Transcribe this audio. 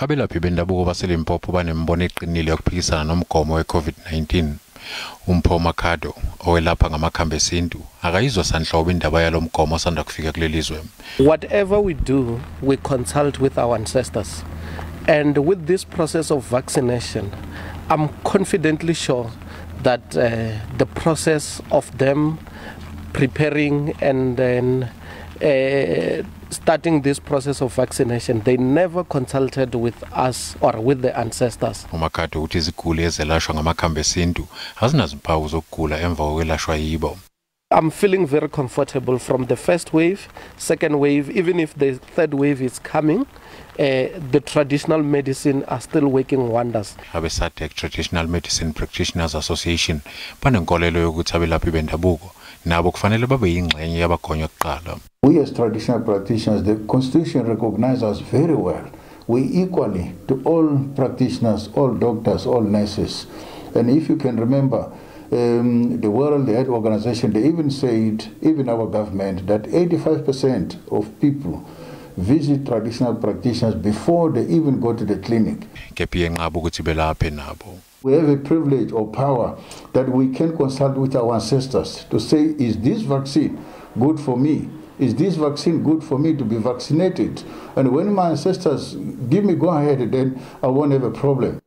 Abelaphi bendabuko baseLimpopo banembono eqinile yokuphikisana nomgomo weCOVID-19. Umpho Makhado owelapha ngamakhambi esintu akayizwa sanhlobo indaba yalomgomo osanda kufika kulelizwe. Whatever we do, we consult with our ancestors. And with this process of vaccination, I'm confidently sure that the process of them preparing and then starting this process of vaccination, they never consulted with us or with the ancestors. Umakhado uthi iziguli ezelashwa ngamakhambi esintu azinazimpawu zokugula emva kokwelashwa yibo. I'm feeling very comfortable from the first wave, second wave, even if the third wave is coming, the traditional medicine are still working wonders. ABSATEC Traditional Medicine Practitioners Association banenkolelo yokuthi abelaphi bendabuko nabo kufanele babe yingxenye yabagonywe kuqala. We as traditional practitioners, the Constitution recognizes us very well. We equally to all practitioners, all doctors, all nurses. And if you can remember, the World Health Organization, they even said, even our government, that 85% of people visit traditional practitioners before they even go to the clinic. We have a privilege or power that we can consult with our ancestors to say, is this vaccine good for me? Is this vaccine good for me to be vaccinated? And when my ancestors give me go ahead, then I won't have a problem.